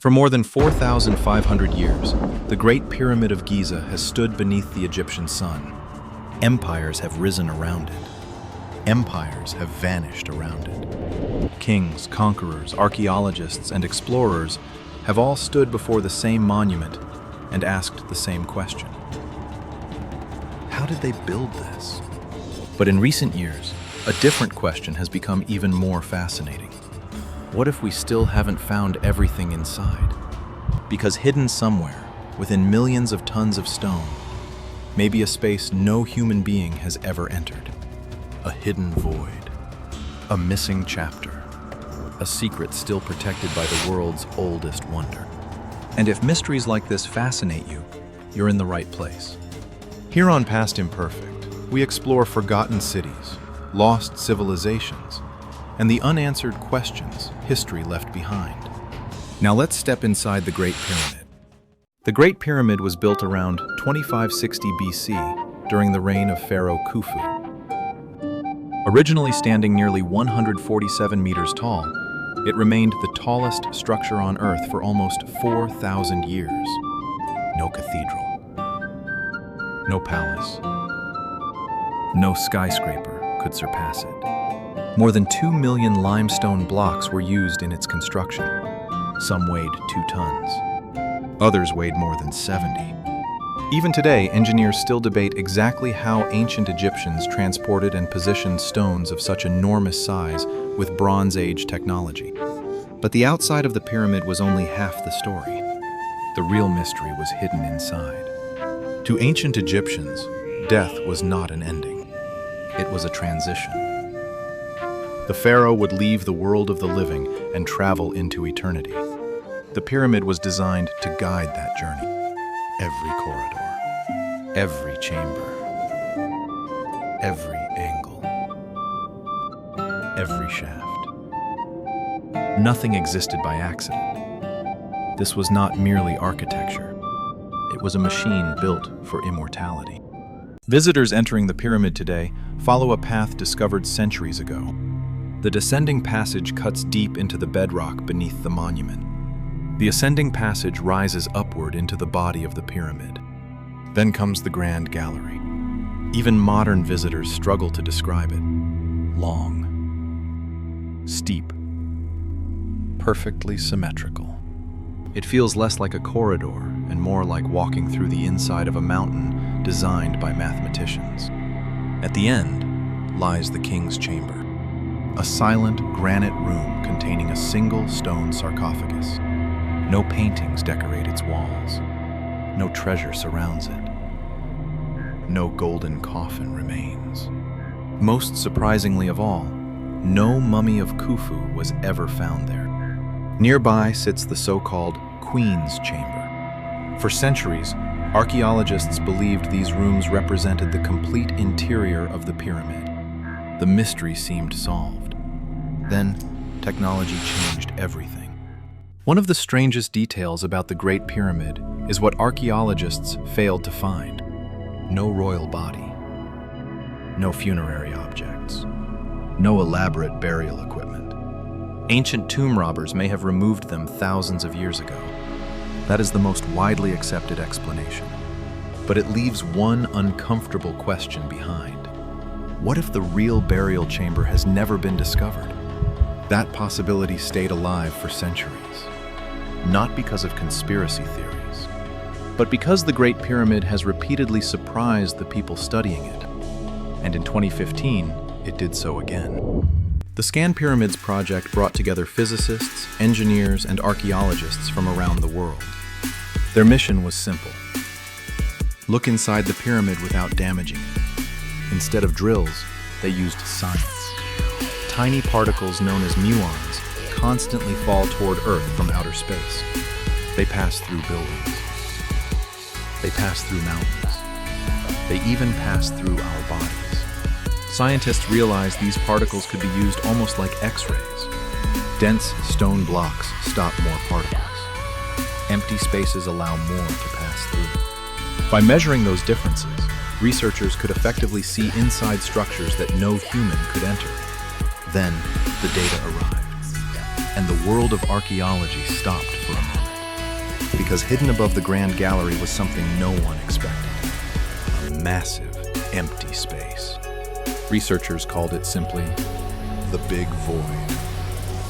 For more than 4,500 years, the Great Pyramid of Giza has stood beneath the Egyptian sun. Empires have risen around it. Empires have vanished around it. Kings, conquerors, archaeologists, and explorers have all stood before the same monument and asked the same question. How did they build this? But in recent years, a different question has become even more fascinating. What if we still haven't found everything inside? Because hidden somewhere, within millions of tons of stone, may be a space no human being has ever entered. A hidden void. A missing chapter. A secret still protected by the world's oldest wonder. And if mysteries like this fascinate you, you're in the right place. Here on Past Imperfect, we explore forgotten cities, lost civilizations, and the unanswered questions history left behind. Now let's step inside the Great Pyramid. The Great Pyramid was built around 2560 BC during the reign of Pharaoh Khufu. Originally standing nearly 147 meters tall, it remained the tallest structure on Earth for almost 4,000 years. No cathedral, no palace, no skyscraper could surpass it. More than 2 million limestone blocks were used in its construction. Some weighed 2 tons. Others weighed more than 70. Even today, engineers still debate exactly how ancient Egyptians transported and positioned stones of such enormous size with Bronze Age technology. But the outside of the pyramid was only half the story. The real mystery was hidden inside. To ancient Egyptians, death was not an ending. It was a transition. The pharaoh would leave the world of the living and travel into eternity. The pyramid was designed to guide that journey. Every corridor, every chamber, every angle, every shaft. Nothing existed by accident. This was not merely architecture. It was a machine built for immortality. Visitors entering the pyramid today follow a path discovered centuries ago. The descending passage cuts deep into the bedrock beneath the monument. The ascending passage rises upward into the body of the pyramid. Then comes the grand gallery. Even modern visitors struggle to describe it. Long, steep, perfectly symmetrical. It feels less like a corridor and more like walking through the inside of a mountain designed by mathematicians. At the end lies the king's chamber. A silent granite room containing a single stone sarcophagus. No paintings decorate its walls. No treasure surrounds it. No golden coffin remains. Most surprisingly of all, no mummy of Khufu was ever found there. Nearby sits the so-called Queen's Chamber. For centuries, archaeologists believed these rooms represented the complete interior of the pyramid. The mystery seemed solved. Then, technology changed everything. One of the strangest details about the Great Pyramid is what archaeologists failed to find. No royal body. No funerary objects. No elaborate burial equipment. Ancient tomb robbers may have removed them thousands of years ago. That is the most widely accepted explanation. But it leaves one uncomfortable question behind. What if the real burial chamber has never been discovered? That possibility stayed alive for centuries. Not because of conspiracy theories, but because the Great Pyramid has repeatedly surprised the people studying it. And in 2015, it did so again. The ScanPyramids project brought together physicists, engineers, and archaeologists from around the world. Their mission was simple. Look inside the pyramid without damaging it. Instead of drills, they used science. Tiny particles known as muons constantly fall toward Earth from outer space. They pass through buildings. They pass through mountains. They even pass through our bodies. Scientists realized these particles could be used almost like X-rays. Dense stone blocks stop more particles. Empty spaces allow more to pass through. By measuring those differences, researchers could effectively see inside structures that no human could enter. Then, the data arrived, and the world of archaeology stopped for a moment. because hidden above the Grand Gallery was something no one expected. A massive, empty space. Researchers called it simply the Big Void.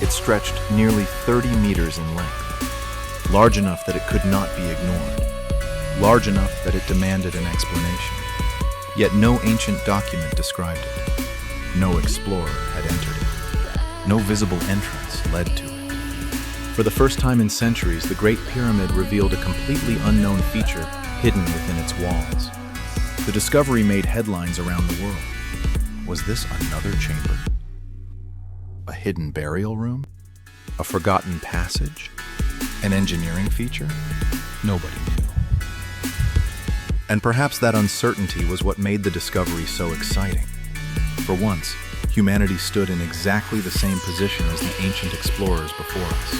It stretched nearly 30 meters in length, large enough that it could not be ignored, large enough that it demanded an explanation. Yet no ancient document described it. No explorer had entered it. No visible entrance led to it. For the first time in centuries, the Great Pyramid revealed a completely unknown feature hidden within its walls. The discovery made headlines around the world. Was this another chamber? A hidden burial room? A forgotten passage? An engineering feature? Nobody knew. And perhaps that uncertainty was what made the discovery so exciting. For once, humanity stood in exactly the same position as the ancient explorers before us,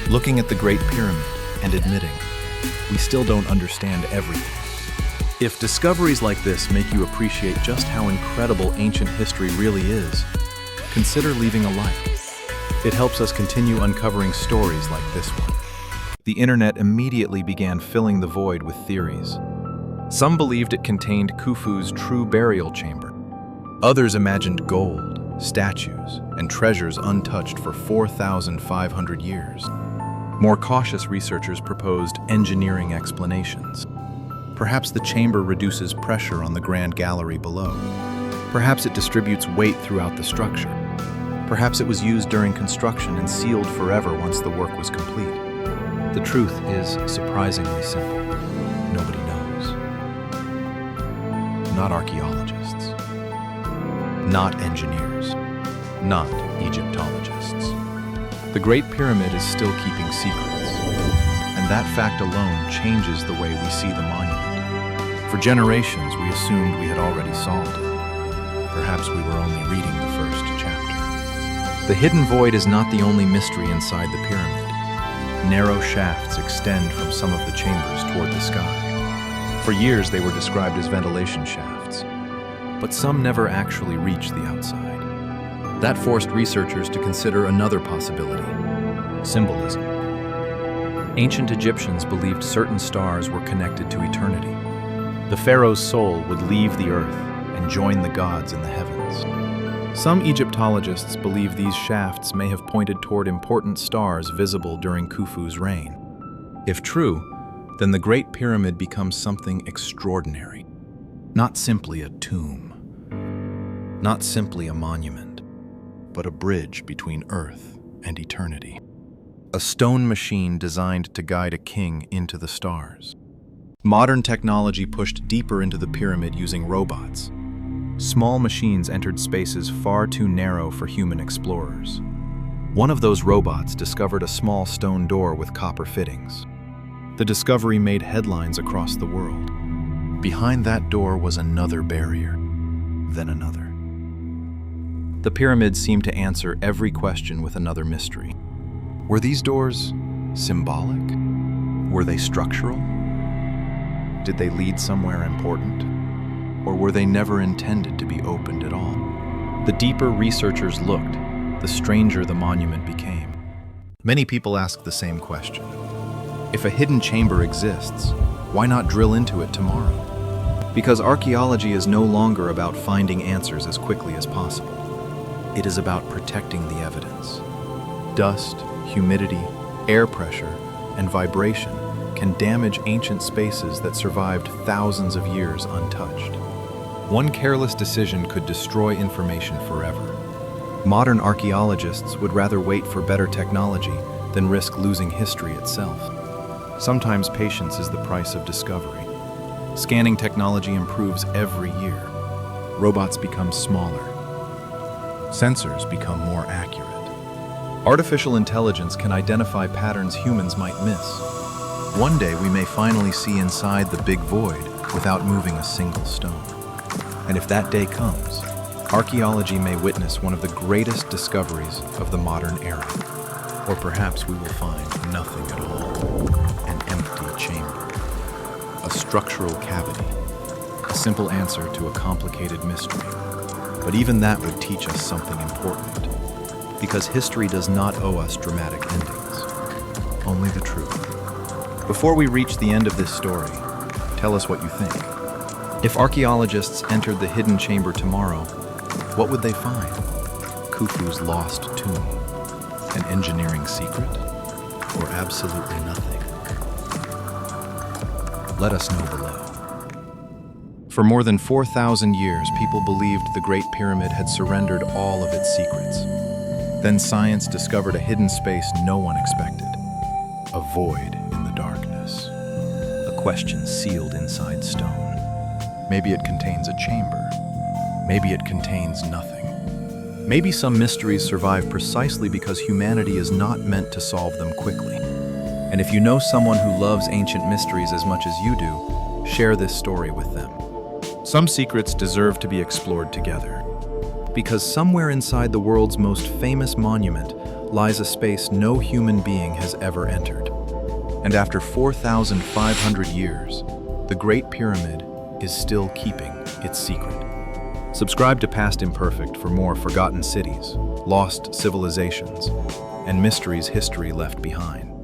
looking at the Great Pyramid and admitting, we still don't understand everything. If discoveries like this make you appreciate just how incredible ancient history really is, consider leaving a like. It helps us continue uncovering stories like this one. The internet immediately began filling the void with theories. Some believed it contained Khufu's true burial chamber. Others imagined gold, statues, and treasures untouched for 4,500 years. More cautious researchers proposed engineering explanations. Perhaps the chamber reduces pressure on the Grand Gallery below. Perhaps it distributes weight throughout the structure. Perhaps it was used during construction and sealed forever once the work was complete. The truth is surprisingly simple. Nobody knows. Not archaeologists. Not engineers. Not Egyptologists. The Great Pyramid is still keeping secrets, and that fact alone changes the way we see the monument. For generations, we assumed we had already solved it. Perhaps we were only reading the first chapter. The hidden void is not the only mystery inside the pyramid. Narrow shafts extend from some of the chambers toward the sky. For years, they were described as ventilation shafts, but some never actually reached the outside. That forced researchers to consider another possibility: symbolism. Ancient Egyptians believed certain stars were connected to eternity. The pharaoh's soul would leave the earth and join the gods in the heavens. Some Egyptologists believe these shafts may have pointed toward important stars visible during Khufu's reign. If true, then the Great Pyramid becomes something extraordinary. Not simply a tomb, not simply a monument, but a bridge between Earth and eternity. A stone machine designed to guide a king into the stars. Modern technology pushed deeper into the pyramid using robots. Small machines entered spaces far too narrow for human explorers. One of those robots discovered a small stone door with copper fittings. The discovery made headlines across the world. Behind that door was another barrier, then another. The pyramids seemed to answer every question with another mystery. Were these doors symbolic? Were they structural? Did they lead somewhere important? Or were they never intended to be opened at all? The deeper researchers looked, the stranger the monument became. Many people ask the same question. If a hidden chamber exists, why not drill into it tomorrow? Because archaeology is no longer about finding answers as quickly as possible. It is about protecting the evidence. Dust, humidity, air pressure, and vibration can damage ancient spaces that survived thousands of years untouched. One careless decision could destroy information forever. Modern archaeologists would rather wait for better technology than risk losing history itself. Sometimes patience is the price of discovery. Scanning technology improves every year. Robots become smaller. Sensors become more accurate. Artificial intelligence can identify patterns humans might miss. One day we may finally see inside the big void without moving a single stone. And if that day comes, archaeology may witness one of the greatest discoveries of the modern era. Or perhaps we will find nothing at all. An empty chamber. A structural cavity. A simple answer to a complicated mystery. But even that would teach us something important. Because history does not owe us dramatic endings. Only the truth. Before we reach the end of this story, tell us what you think. If archaeologists entered the hidden chamber tomorrow, what would they find? Khufu's lost tomb? An engineering secret? Or absolutely nothing? Let us know below. For more than 4,000 years, people believed the Great Pyramid had surrendered all of its secrets. Then science discovered a hidden space no one expected. A void in the darkness. A question sealed inside stone. Maybe it contains a chamber. Maybe it contains nothing. Maybe some mysteries survive precisely because humanity is not meant to solve them quickly. And if you know someone who loves ancient mysteries as much as you do, share this story with them. Some secrets deserve to be explored together. Because somewhere inside the world's most famous monument lies a space no human being has ever entered. And after 4,500 years, the Great Pyramid is still keeping its secret. Subscribe to Past Imperfect for more forgotten cities, lost civilizations, and mysteries history left behind.